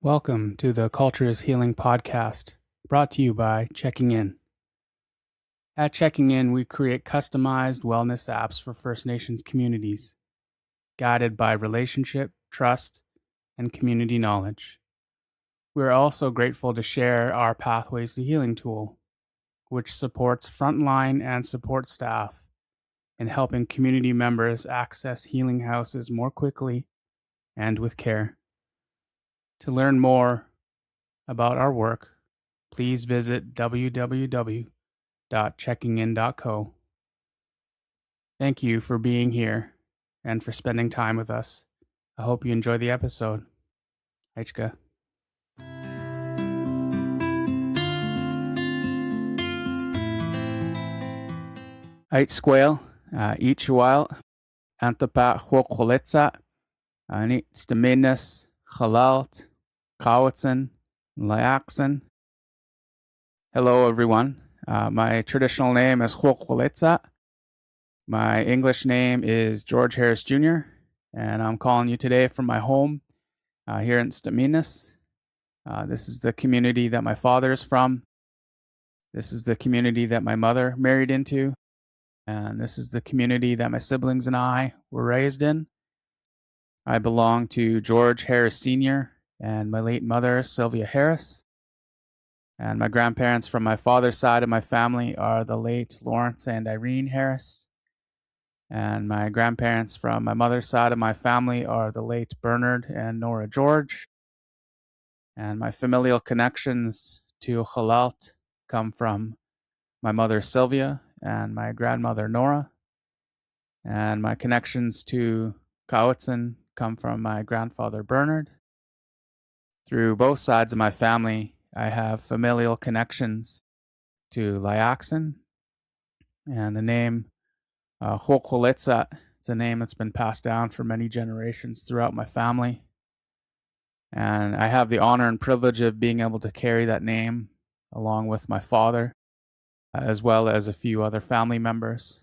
Welcome to the Culture is Healing podcast, brought to you by Checking In. At Checking In, we create customized wellness apps for First Nations communities, guided by relationship, trust, and community knowledge. We are also grateful to share our Pathways to Healing tool, which supports frontline and support staff in helping community members access healing houses more quickly and with care. To learn more about our work, please visit www.checkingin.co. Thank you for being here and for spending time with us. I hope you enjoy the episode. Aichka. Ait squale, each while, antapa huokolitza, anit staminas, halalt, kawatsan, layaxan. Hello, everyone. My traditional name is Huokolitza. My English name is George Harris Jr., and I'm calling you today from my home here in Staminas. This is the community that my father is from. This is the community that my mother married into. And this is the community that my siblings and I were raised in. I belong to George Harris Sr. and my late mother, Sylvia Harris. And my grandparents from my father's side of my family are the late Lawrence and Irene Harris. And my grandparents from my mother's side of my family are the late Bernard and Nora George. And my familial connections to Halalt come from my mother Sylvia and my grandmother Nora. And my connections to Kawitsan come from my grandfather Bernard. Through both sides of my family, I have familial connections to Layaxan. And the name Hokolitsa, it's a name that's been passed down for many generations throughout my family. And I have the honor and privilege of being able to carry that name along with my father, as well as a few other family members.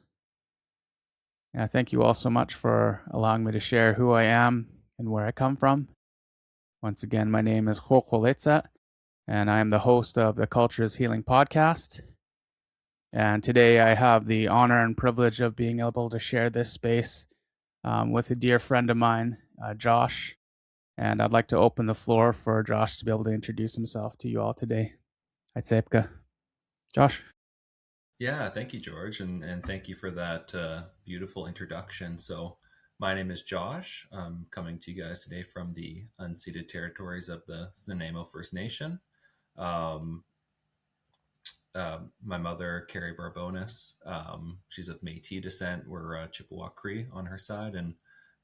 And I thank you all so much for allowing me to share who I am and where I come from. Once again, my name is Hokolitsa, and I am the host of the Culture is Healing podcast. And today I have the honor and privilege of being able to share this space with a dear friend of mine, Josh. And I'd like to open the floor for Josh to be able to introduce himself to you all today. Aitsepka. Josh. Yeah, thank you, George, and thank you for that beautiful introduction. So, my name is Josh. I'm coming to you guys today from the unceded territories of the Nanaimo First Nation. Um, my mother, Carrie Barbonis, she's of Métis descent. We're Chippewa Cree on her side, and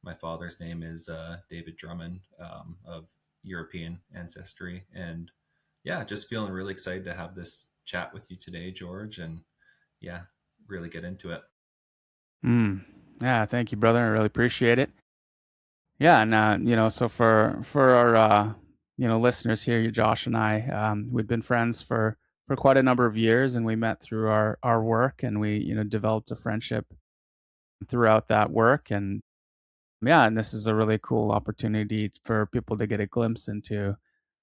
my father's name is David Drummond, of European ancestry. And yeah, just feeling really excited to have this chat with you today, George, and yeah, really get into it. Yeah, thank you, brother. I really appreciate it. Yeah, and so for our listeners here, Josh and I, we've been friends for quite a number of years, and we met through our work, and we developed a friendship throughout that work, and yeah, and this is a really cool opportunity for people to get a glimpse into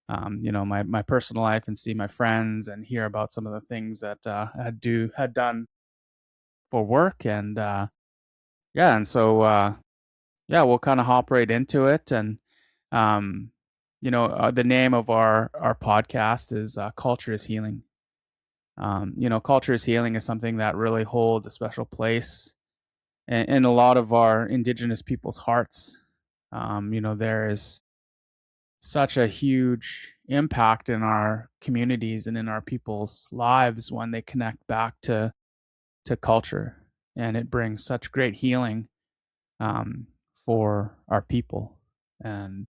my personal life and see my friends and hear about some of the things that I had done for work, and yeah, and so yeah, we'll kind of hop right into it. And the name of our podcast is Culture is Healing. Culture is Healing is something that really holds a special place in a lot of our Indigenous people's hearts. There is such a huge impact in our communities and in our people's lives when they connect back to culture, and it brings such great healing for our people. And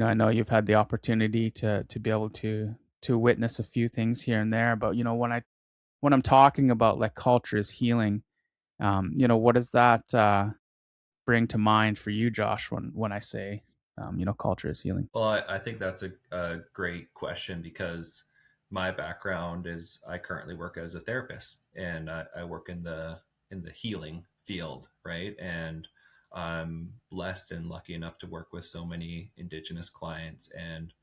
I know you've had the opportunity to be able to witness a few things here and there, but when I'm talking about like culture is healing, what does that bring to mind for you, Josh, when I say culture is healing? Well, I think that's a great question because my background is I currently work as a therapist and I work in the healing field, right? And I'm blessed and lucky enough to work with so many Indigenous clients, and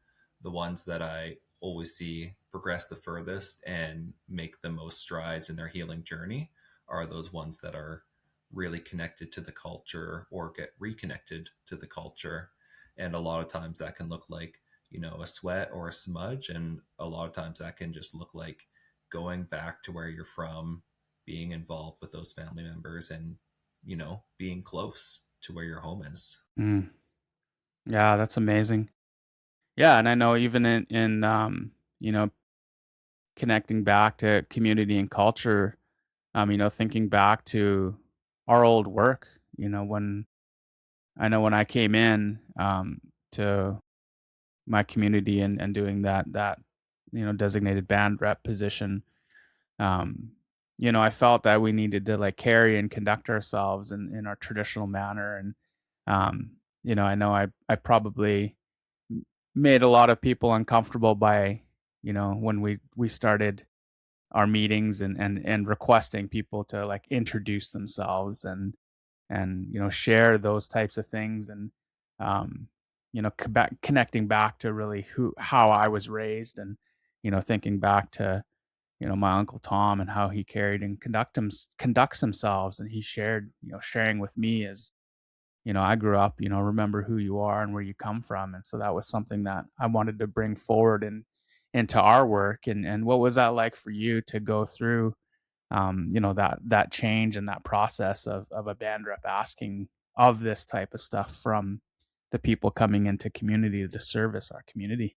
the ones that I always see progress the furthest and make the most strides in their healing journey are those ones that are really connected to the culture or get reconnected to the culture. And a lot of times that can look like, a sweat or a smudge. And a lot of times that can just look like going back to where you're from, being involved with those family members, and, being close to where your home is. Mm. Yeah, that's amazing. Yeah, and I know even in you know, connecting back to community and culture, thinking back to our old work, when when I came in to my community and doing that designated band rep position, um, I felt that we needed to like carry and conduct ourselves in our traditional manner. And I know I probably made a lot of people uncomfortable by, when we started our meetings and requesting people to like introduce themselves and share those types of things. And um connecting back to really who how I was raised, and thinking back to my uncle Tom and how he carried and conducts himself. And he shared, sharing with me as, I grew up, remember who you are and where you come from. And so that was something that I wanted to bring forward and into our work. And what was that like for you to go through, that change and that process of a band rep asking of this type of stuff from the people coming into community to service our community?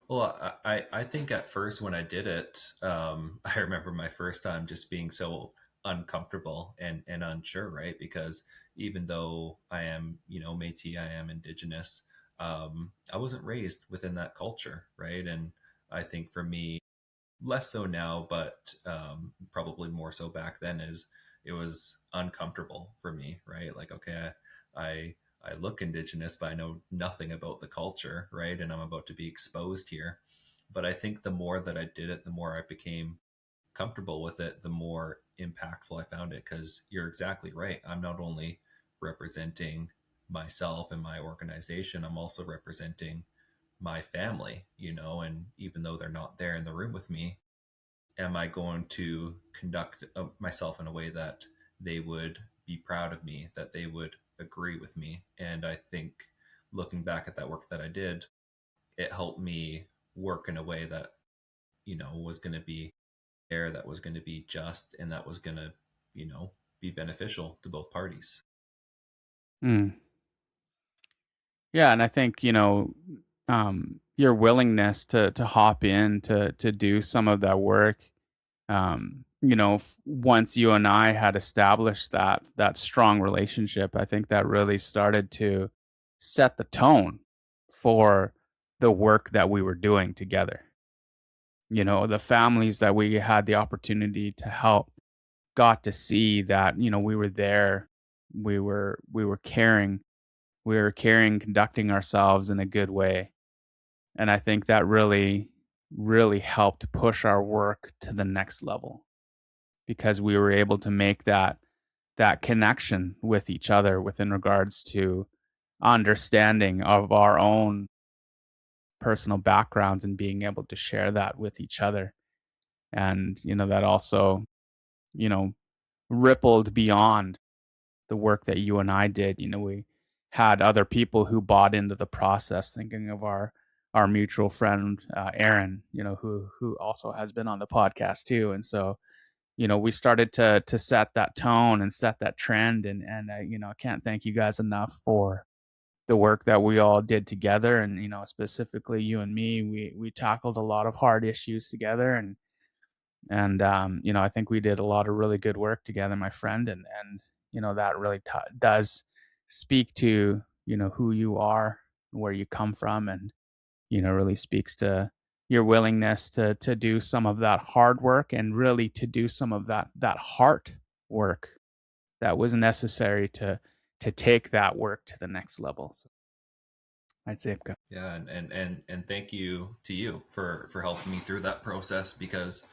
Well, I think at first when I did it, I remember my first time just being so uncomfortable and unsure, right? Because even though I am, Métis, I am Indigenous, I wasn't raised within that culture, right? And I think for me, less so now, but probably more so back then, is it was uncomfortable for me, right? Like, okay, I I look Indigenous, but I know nothing about the culture, right? And I'm about to be exposed here. But I think the more that I did it, the more I became comfortable with it, the more impactful I found it. Because you're exactly right. I'm not only representing myself and my organization, I'm also representing my family, and even though they're not there in the room with me, am I going to conduct myself in a way that they would be proud of me, that they would agree with me? And I think looking back at that work that I did, it helped me work in a way that, was going to be fair, that was going to be just, and that was going to, be beneficial to both parties. Mm. Yeah, and I think, your willingness to hop in to do some of that work, once you and I had established that strong relationship, I think that really started to set the tone for the work that we were doing together. The families that we had the opportunity to help got to see that, we were there, we were caring, conducting ourselves in a good way. And I think that really, really helped push our work to the next level, because we were able to make that connection with each other within regards to understanding of our own personal backgrounds and being able to share that with each other. And that also, you know rippled beyond the work that you and I did. We had other people who bought into the process, thinking of our mutual friend, Aaron, who also has been on the podcast too. And so, we started to set that tone and set that trend. And I can't thank you guys enough for the work that we all did together. And specifically you and me, we tackled a lot of hard issues together. And I think we did a lot of really good work together, my friend. And that really does speak to who you are, where you come from, and really speaks to your willingness to do some of that hard work, and really to do some of that heart work that was necessary to take that work to the next level. So I'd say, Yeah, and thank you to you for helping me through that process, because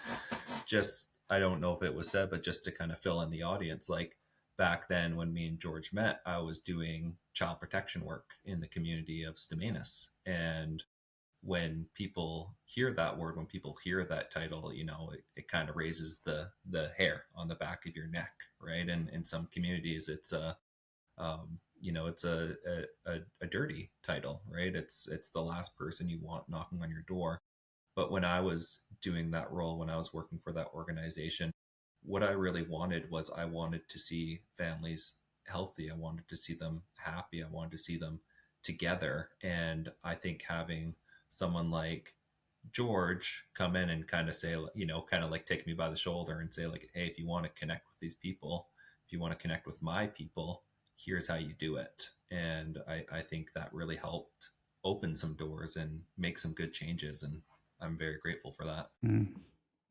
just, I don't know if it was said, but just to kind of fill in the audience, like back then when me and George met, I was doing child protection work in the community of Stamenis. And when people hear that word, when people hear that title, it kind of raises the hair on the back of your neck, right? And in some communities, it's it's a dirty title, right? It's the last person you want knocking on your door. But when I was doing that role, when I was working for that organization, what I really wanted was I wanted to see families healthy. I wanted to see them happy. I wanted to see them together. And I think having someone like George come in and kind of say, kind of like take me by the shoulder and say, like, hey, if you want to connect with these people, if you want to connect with my people, here's how you do it. And I think that really helped open some doors and make some good changes. And I'm very grateful for that. Mm.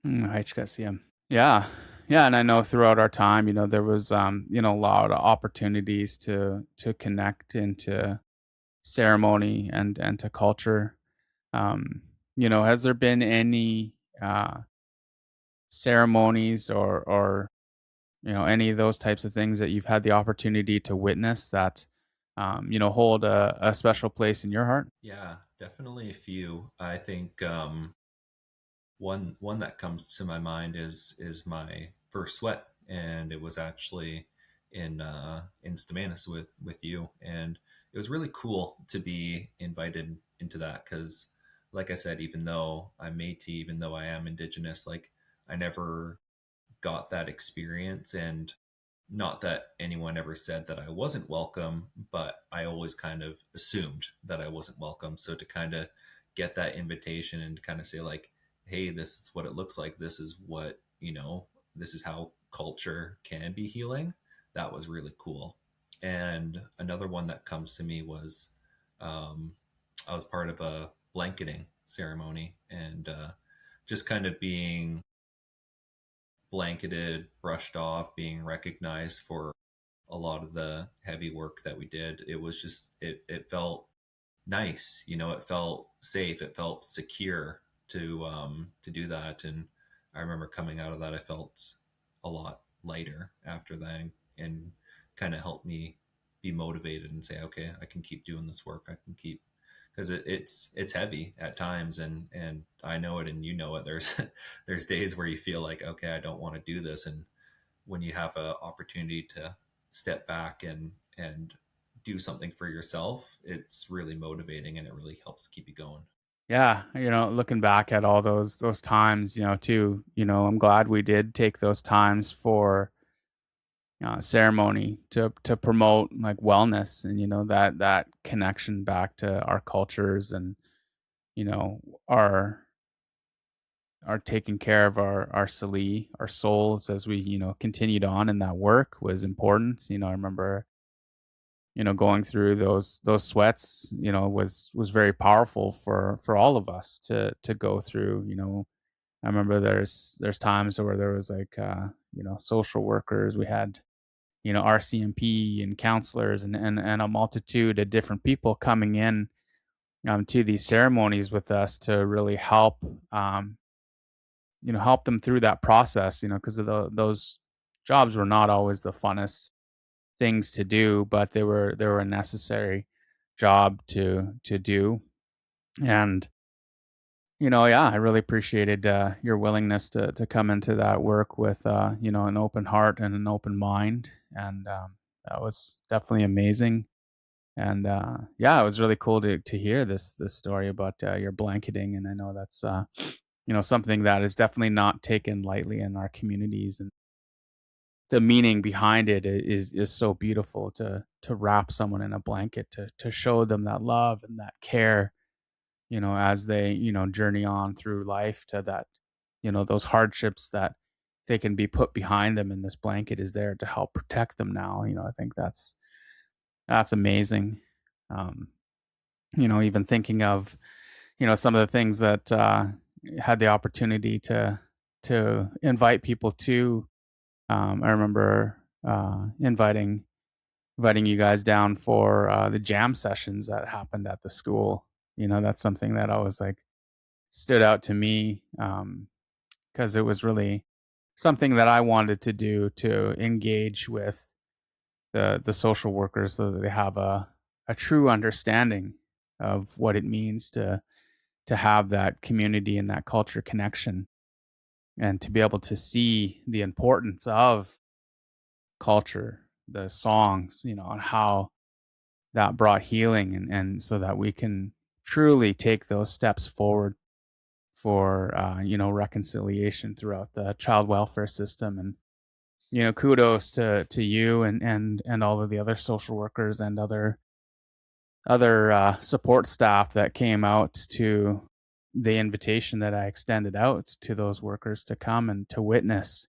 HKCM. Yeah. Yeah. And I know throughout our time, there was, a lot of opportunities to connect into ceremony and to culture. Has there been any uh, ceremonies or any of those types of things that you've had the opportunity to witness that, hold a special place in your heart? Yeah, definitely a few. I think one that comes to my mind is my first sweat, and it was actually in Stamanis with you, and it was really cool to be invited into that because, like I said, even though I'm Métis, even though I am Indigenous, like I never got that experience, and not that anyone ever said that I wasn't welcome, but I always kind of assumed that I wasn't welcome. So to kind of get that invitation and kind of say, like, hey, this is what it looks like. This is what, this is how culture can be healing. That was really cool. And another one that comes to me was um, I was part of a blanketing ceremony, and just kind of being blanketed, brushed off, being recognized for a lot of the heavy work that we did. It was just it felt nice, it felt safe, it felt secure to do that. And I remember coming out of that, I felt a lot lighter after that, and kind of helped me be motivated and say, okay, I can keep doing this work. I can keep, because it's heavy at times, and I know it and you know it. There's there's days where you feel like, okay, I don't want to do this. And when you have an opportunity to step back and do something for yourself, it's really motivating and it really helps keep you going. Yeah, looking back at all those times, too, I'm glad we did take those times for ceremony to promote like wellness and that connection back to our cultures and you know our our taking care of our Sali, our souls as we continued on in that work was important. I remember going through those sweats was very powerful for all of us to go through. I remember there's times where there was like social workers, we had RCMP and counselors and a multitude of different people coming in to these ceremonies with us to really help help them through that process, because those jobs were not always the funnest things to do, but they were a necessary job to do. And yeah, I really appreciated your willingness to come into that work with an open heart and an open mind, and that was definitely amazing. And yeah, it was really cool to hear this story about your blanketing, and I know that's something that is definitely not taken lightly in our communities, and the meaning behind it is so beautiful to wrap someone in a blanket to show them that love and that care, as they journey on through life to that, those hardships that they can be put behind them, and this blanket is there to help protect them now. I think that's amazing. um Even thinking of some of the things that had the opportunity to invite people to. I remember inviting you guys down for the jam sessions that happened at the school. That's something that always like stood out to me, because it was really something that I wanted to do to engage with the social workers so that they have a true understanding of what it means to have that community and that culture connection, and to be able to see the importance of culture, the songs, and how that brought healing, and so that we can truly take those steps forward for reconciliation throughout the child welfare system. And kudos to you and all of the other social workers and other support staff that came out to the invitation that I extended out to those workers to come and to witness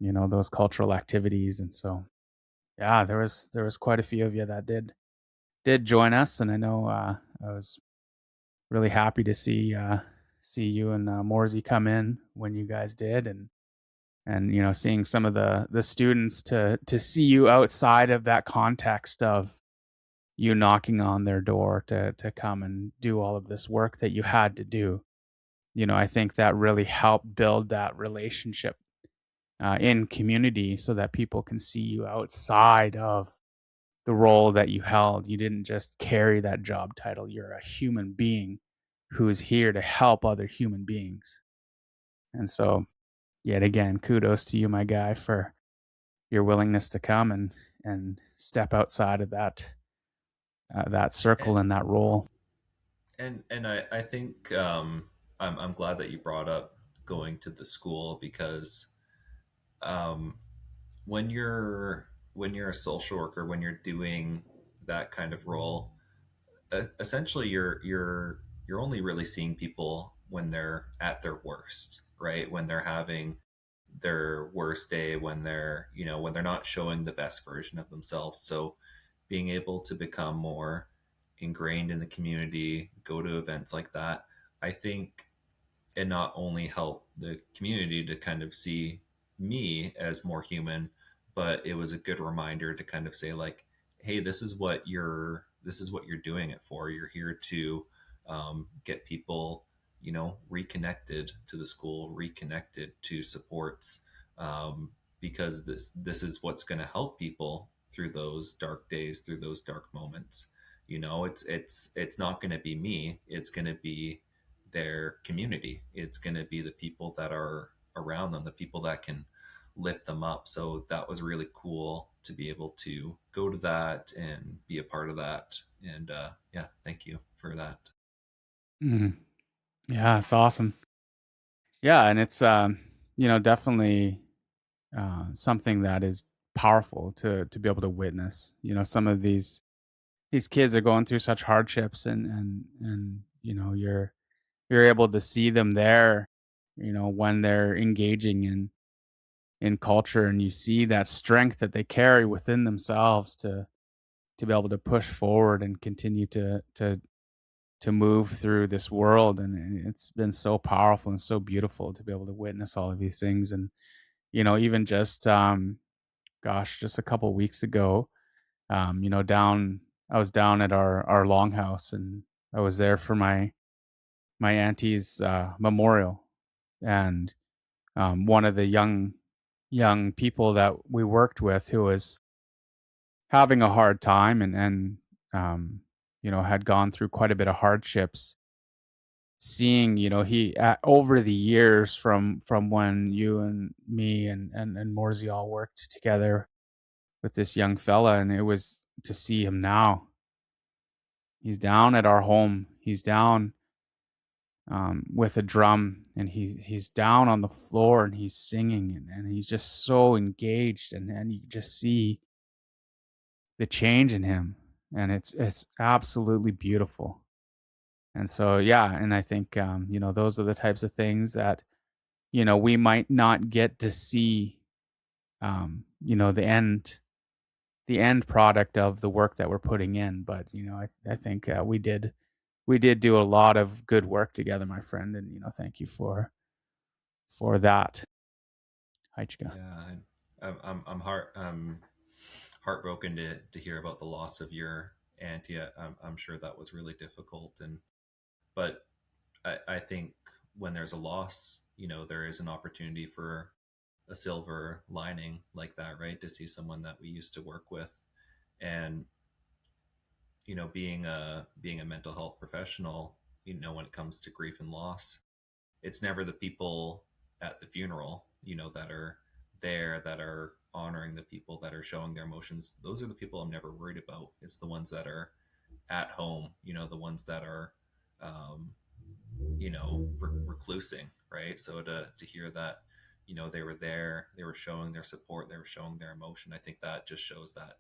those cultural activities. And so yeah, there was quite a few of you that did join us, and I know I was really happy to see you and Morsey come in when you guys did. And seeing some of the students to see you outside of that context of you knocking on their door to come and do all of this work that you had to do. I think that really helped build that relationship in community, so that people can see you outside of the role that you held. You didn't just carry that job title. You're a human being who's here to help other human beings. And so, yet again, kudos to you, my guy, for your willingness to come and step outside of that circle And and that role. I think I'm glad that you brought up going to the school, because um, when you're a social worker, when you're doing that kind of role, essentially you're only really seeing people when they're at their worst, right? When they're having their worst day, when they're not showing the best version of themselves. So being able to become more ingrained in the community, go to events like that, I think it not only helped the community to kind of see me as more human, but it was a good reminder to kind of say, like, hey, this is what you're doing it for. You're here to get people, reconnected to the school, reconnected to supports, because this is what's going to help people through those dark days, through those dark moments. It's not going to be me. It's going to be their community. It's going to be the people that are around them, the people that can lift them up. So that was really cool to be able to go to that and be a part of that. And yeah, thank you for that. Mhm. Yeah, it's awesome. Yeah, and it's definitely something that is powerful to be able to witness. Some of these kids are going through such hardships, and you're able to see them there, when they're engaging in culture, and you see that strength that they carry within themselves to be able to push forward and continue to move through this world. And it's been so powerful and so beautiful to be able to witness all of these things. And even just gosh, just a couple weeks ago, down I was down at our longhouse, and I was there for my auntie's memorial. And one of the young people that we worked with, who was having a hard time, and had gone through quite a bit of hardships, seeing he over the years, from when you and me and Morsey all worked together with this young fella, and it was to see him now. He's down at our home. He's down with a drum, and he's down on the floor, and he's singing, and he's just so engaged, and you just see the change in him, and it's absolutely beautiful. And so yeah, and I think those are the types of things that we might not get to see, the end product of the work that we're putting in. But I think we did do a lot of good work together, my friend, and thank you for that. Haichika. Yeah, I'm heartbroken to hear about the loss of your auntie. I'm sure that was really difficult, but I think when there's a loss, there is an opportunity for a silver lining like that, right? To see someone that we used to work with, and being a mental health professional, when it comes to grief and loss, it's never the people at the funeral, that are there, that are honoring the people, that are showing their emotions. Those are the people I'm never worried about. It's the ones that are at home, the ones that are, um, reclusing, right? So to hear that, they were there, they were showing their support, they were showing their emotion. I think that just shows that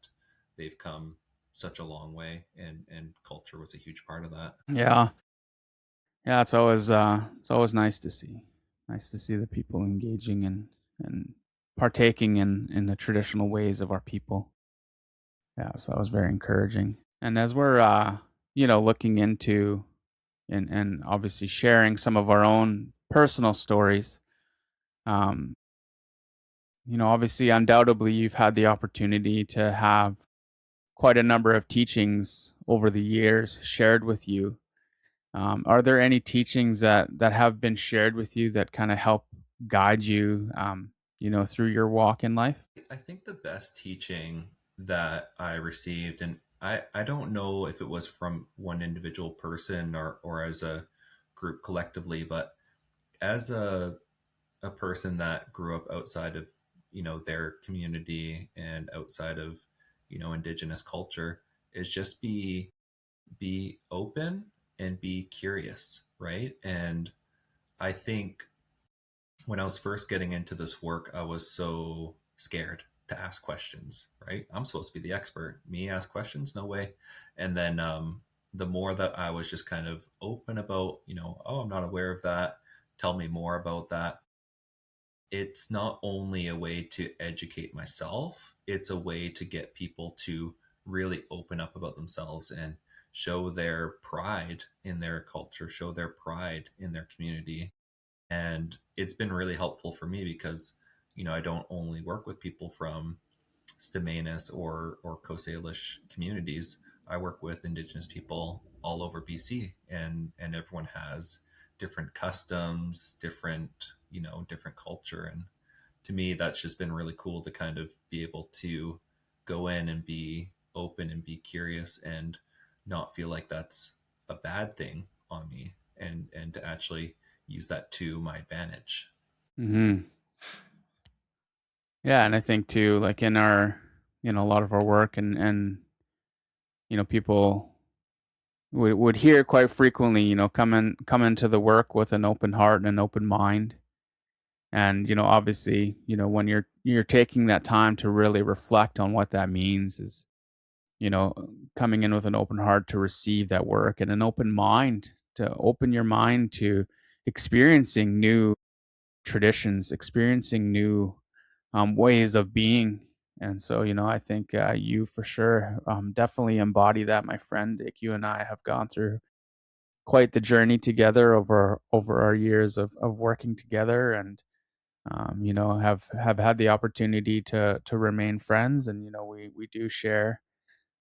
they've come such a long way, and culture was a huge part of that. Yeah. Yeah, it's always nice to see the people engaging and partaking in the traditional ways of our people. Yeah, so that was very encouraging. And as we're looking into and obviously sharing some of our own personal stories, um, obviously undoubtedly you've had the opportunity to have quite a number of teachings over the years shared with you. Are there any teachings that have been shared with you that kind of help guide you, through your walk in life? I think the best teaching that I received, and I don't know if it was from one individual person or as a group collectively, but as a person that grew up outside of their community and outside of Indigenous culture, is just be open and be curious, right? And I think when I was first getting into this work, I was so scared to ask questions, right? I'm supposed to be the expert. Me ask questions? No way. And then the more that I was just kind of open about, oh, I'm not aware of that. Tell me more about that. It's not only a way to educate myself, it's a way to get people to really open up about themselves and show their pride in their culture, show their pride in their community. And it's been really helpful for me because I don't only work with people from Stamanis or Coast Salish communities. I work with Indigenous people all over BC, and everyone has different customs, different culture. And to me, that's just been really cool to kind of be able to go in and be open and be curious and not feel like that's a bad thing on me, and to actually use that to my advantage. Hmm. Yeah, and I think too, like in our, a lot of our work, and people would hear quite frequently, come into the work with an open heart and an open mind. And obviously, when you're taking that time to really reflect on what that means is, you know, coming in with an open heart to receive that work and an open mind to open your mind to experiencing new traditions, experiencing new ways of being. And so, I think you for sure definitely embody that, my friend. Like, you and I have gone through quite the journey together over our years of working together, and have had the opportunity to remain friends. And we do share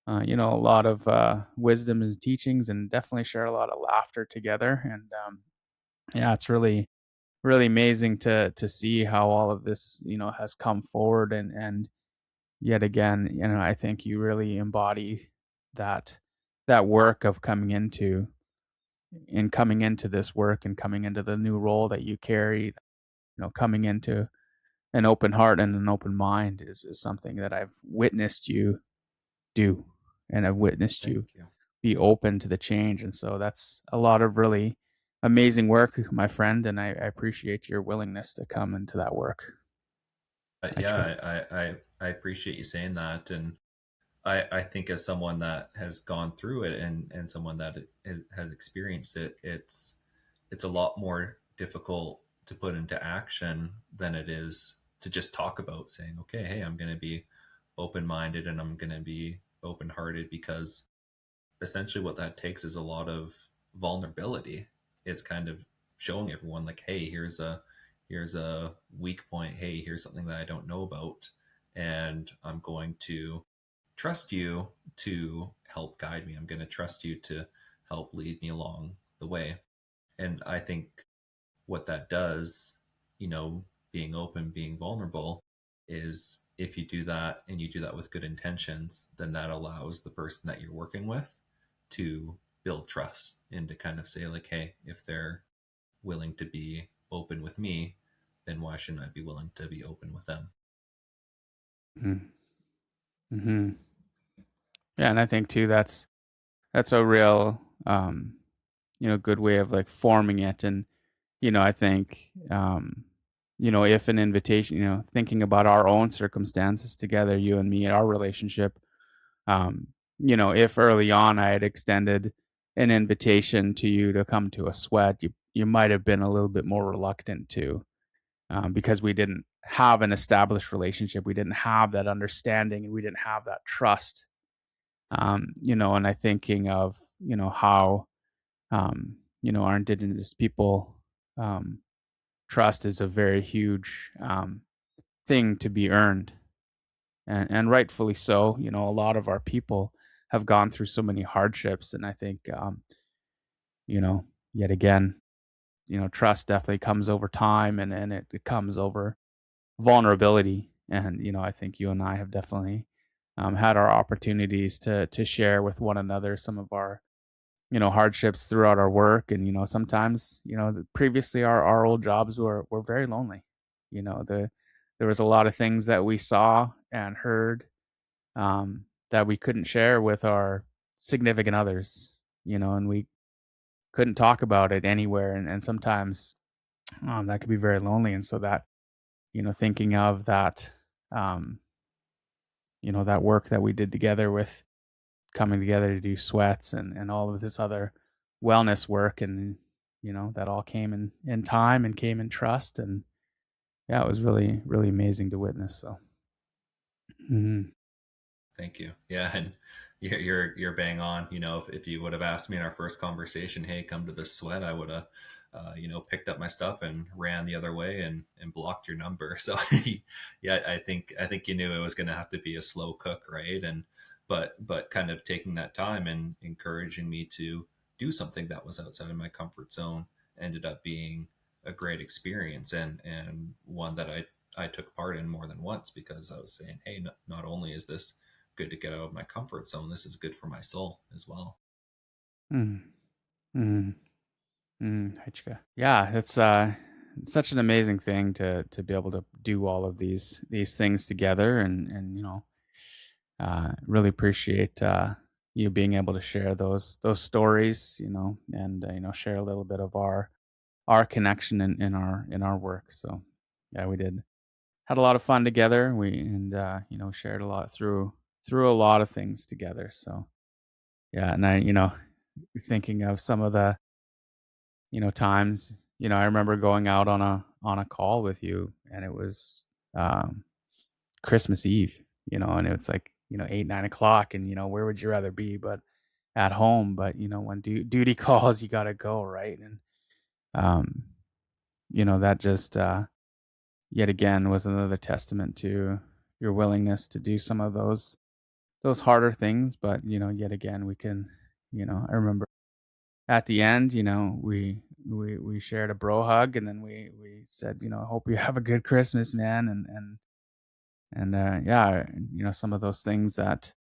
a lot of wisdom and teachings, and definitely share a lot of laughter together. And yeah, it's really amazing to see how all of this has come forward. And yet again, I think you really embody that work of coming into this work and coming into the new role that you carry. Coming into an open heart and an open mind is something that I've witnessed you do, and I've witnessed Thank you you. be open to the change. And so that's a lot of really amazing work, my friend. And I appreciate your willingness to come into that work. I tr- Yeah, I appreciate you saying that, and I think as someone that has gone through it, and someone that has experienced it, it's a lot more difficult to put into action than it is to just talk about, saying, okay, hey, I'm going to be open minded and I'm going to be open hearted, because essentially what that takes is a lot of vulnerability. It's kind of showing everyone like, hey, here's a weak point. Hey, here's something that I don't know about, and I'm going to trust you to help guide me. I'm going to trust you to help lead me along the way. And I think what that does, you know, being open, being vulnerable, is if you do that and you do that with good intentions, then that allows the person that you're working with to build trust and to kind of say like, hey, if they're willing to be open with me, then why shouldn't I be willing to be open with them? Mm-hmm. Yeah, and I think too that's a real good way of like forming it. And I think if an invitation, thinking about our own circumstances together, you and me, our relationship, um, if early on I had extended an invitation to you to come to a sweat, you might have been a little bit more reluctant to, because we didn't have an established relationship, we didn't have that understanding, and we didn't have that trust. And I thinking of how our Indigenous people, um, trust is a very huge thing to be earned, and rightfully so. A lot of our people have gone through so many hardships, and I think yet again, trust definitely comes over time, and it comes over vulnerability. And I think you and I have definitely had our opportunities to share with one another some of our hardships throughout our work. And sometimes previously our old jobs were very lonely. There was a lot of things that we saw and heard, that we couldn't share with our significant others, and we couldn't talk about it anywhere. And sometimes that could be very lonely. And so that, thinking of that, um, that work that we did together with coming together to do sweats and all of this other wellness work, and that all came in time and came in trust. And yeah, it was really, really amazing to witness. So mhm. Thank you. Yeah, and you're bang on. If you would have asked me in our first conversation, hey, come to this sweat, I would have, picked up my stuff and ran the other way and blocked your number. So yeah, I think you knew it was going to have to be a slow cook, right? And but kind of taking that time and encouraging me to do something that was outside of my comfort zone ended up being a great experience, and one that I took part in more than once, because I was saying, hey, not only is this good to get out of my comfort zone, this is good for my soul as well. Mm, mm, Hachika. Yeah, it's such an amazing thing to be able to do all of these things together. And really appreciate you being able to share those stories, and share a little bit of our connection in our work. So yeah, we did had a lot of fun together. We and shared a lot through a lot of things together. So yeah, and I thinking of some of the times, I remember going out on a call with you, and it was um Christmas Eve, and it's like 8, 9 o'clock, and where would you rather be but at home? But when duty calls, you gotta go, right? And um that just yet again was another testament to your willingness to do some of those harder things. But yet again, we can, I remember at the end, we shared a bro hug, and then we said, I hope you have a good Christmas, man. And yeah, some of those things that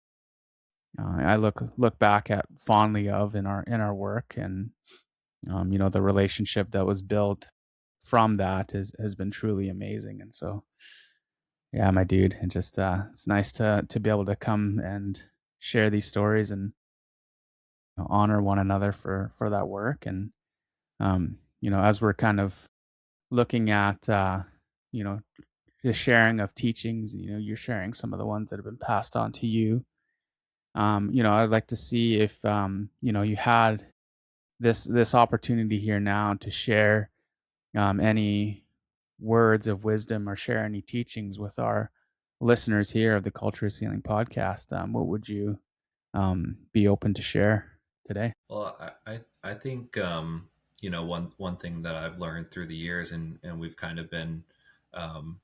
I look back at fondly of in our work. And the relationship that was built from that has been truly amazing. And so yeah, my dude, it just it's nice to be able to come and share these stories, and honor one another for that work. And as we're kind of looking at you know the sharing of teachings, you're sharing some of the ones that have been passed on to you. I'd like to see if you had this opportunity here now to share any words of wisdom or share any teachings with our listeners here of the Culture is Healing podcast. What would you be open to share today? Well, I think one thing that I've learned through the years, and we've kind of been um,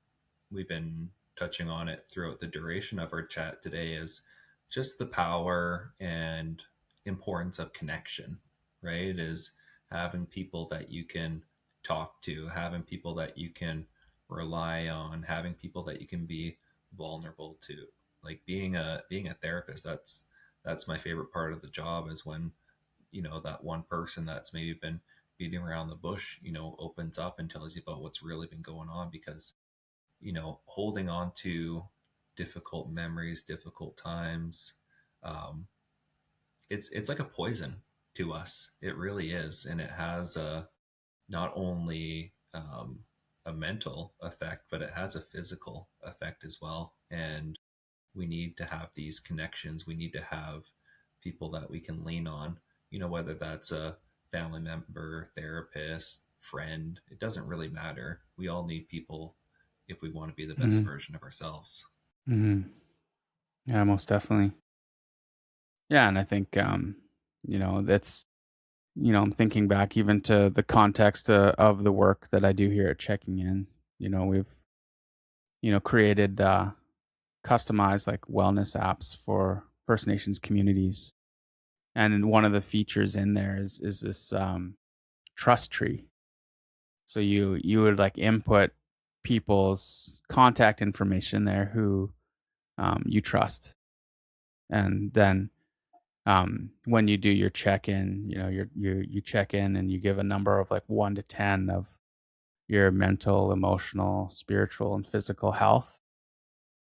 we've been touching on it throughout the duration of our chat today, is just the power and importance of connection, right? Is having people that you can talk to, having people that you can rely on, having people that you can be vulnerable to. Like being a therapist, that's my favorite part of the job, is when that one person that's maybe been beating around the bush, opens up and tells you about what's really been going on. Because holding on to difficult memories, difficult times, um, it's like a poison to us. It really is, and it has a not only a mental effect, but it has a physical effect as well. And we need to have these connections. We need to have people that we can lean on, whether that's a family member, therapist, friend. It doesn't really matter. We all need people if we want to be the best Mm-hmm. version of ourselves. Mm-hmm. Yeah, most definitely. Yeah, and I think that's I'm thinking back even to the context of the work that I do here at Checking In. We've created customized like wellness apps for First Nations communities, and then one of the features in there is this trust tree. So you would like input people's contact information there who you trust, and then when you do your check in, you check in and you give a number of like 1 to 10 of your mental, emotional, spiritual, and physical health.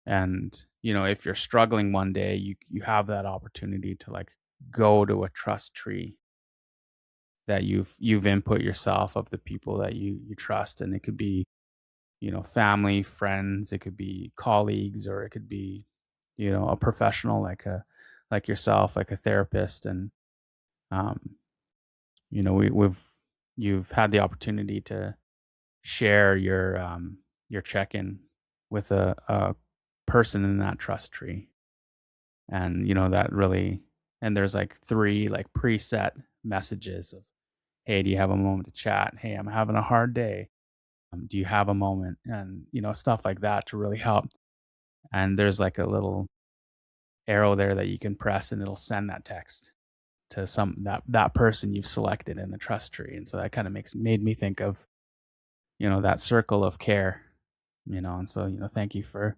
And if you're struggling one day, you have that opportunity to like go to a trust tree that you've input yourself of the people that you trust, and it could be family, friends, it could be colleagues, or it could be a professional like yourself, like a therapist. And um, we've you've had the opportunity to share your check-in with a person in that trust tree. And that really, and there's like three like preset messages of, hey, do you have a moment to chat? Hey, I'm having a hard day. Do you have a moment? And stuff like that to really help. And there's like a little arrow there that you can press, and it'll send that text to that person you've selected in the trust tree. And so that kind of made me think of that circle of care. And so thank you for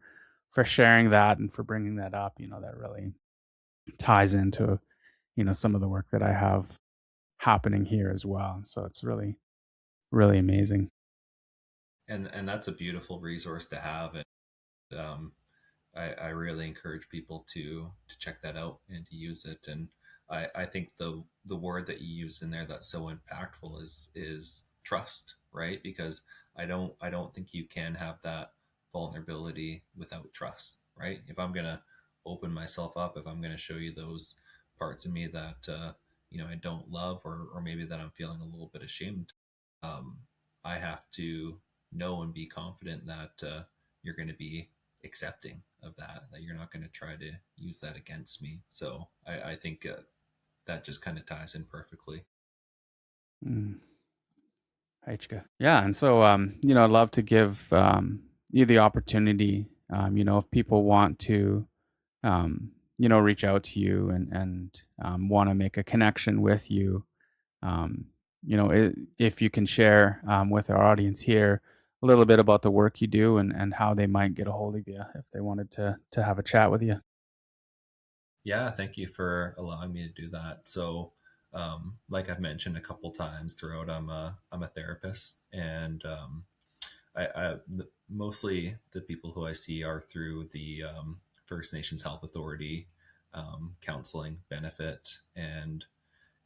sharing that and for bringing that up. That really ties into some of the work that I have happening here as well. And so it's really really amazing. And that's a beautiful resource to have. And I really encourage people to check that out and to use it. And I think the word that you use in there that's so impactful is trust, right? Because I don't think you can have that vulnerability without trust, right? If I'm gonna open myself up, if I'm gonna show you those parts of me that I don't love, or maybe that I'm feeling a little bit ashamed, um, I have to know and be confident that you're going to be accepting of that you're not going to try to use that against me. So I think that just kind of ties in perfectly. Mm. Yeah, and so I'd love to give you the opportunity, if people want to reach out to you and want to make a connection with you. Um, if you can share with our audience here a little bit about the work you do and how they might get a hold of you if they wanted to have a chat with you. Yeah, thank you for allowing me to do that. So like I've mentioned a couple times throughout, I'm a therapist. And mostly the people who I see are through the First Nations Health Authority counseling benefit. And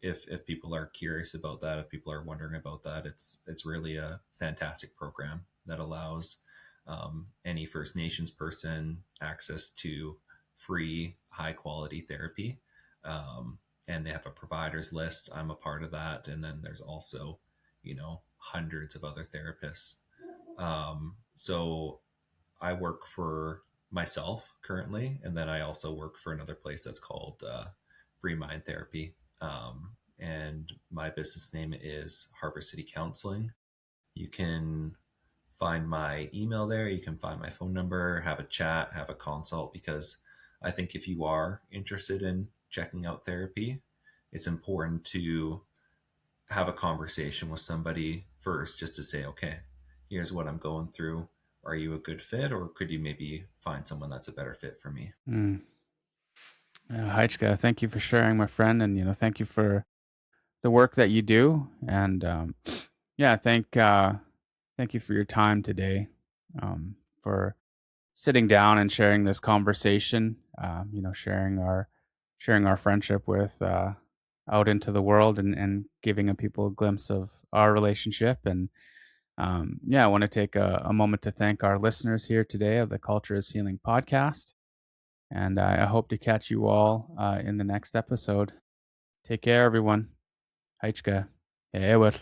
if people are curious about that, if people are wondering about that, it's really a fantastic program that allows any First Nations person access to free, high quality therapy. And they have a providers list. I'm a part of that, and then there's also, hundreds of other therapists. So I work for myself currently, and then I also work for another place that's called Free Mind Therapy. And my business name is Harbor City Counseling. You can find my email there. You can find my phone number, have a chat, have a consult, because I think if you are interested in checking out therapy, it's important to have a conversation with somebody first, just to say, okay, here's what I'm going through. Are you a good fit, or could you maybe find someone that's a better fit for me? Mm. Yeah, Heichka, thank you for sharing, my friend, and thank you for the work that you do. And yeah, thank you for your time today, for sitting down and sharing this conversation. Sharing our friendship with out into the world, and giving a people a glimpse of our relationship. And yeah, I want to take a moment to thank our listeners here today of the Culture is Healing podcast. And I hope to catch you all in the next episode. Take care, everyone. Heichke. Ewer.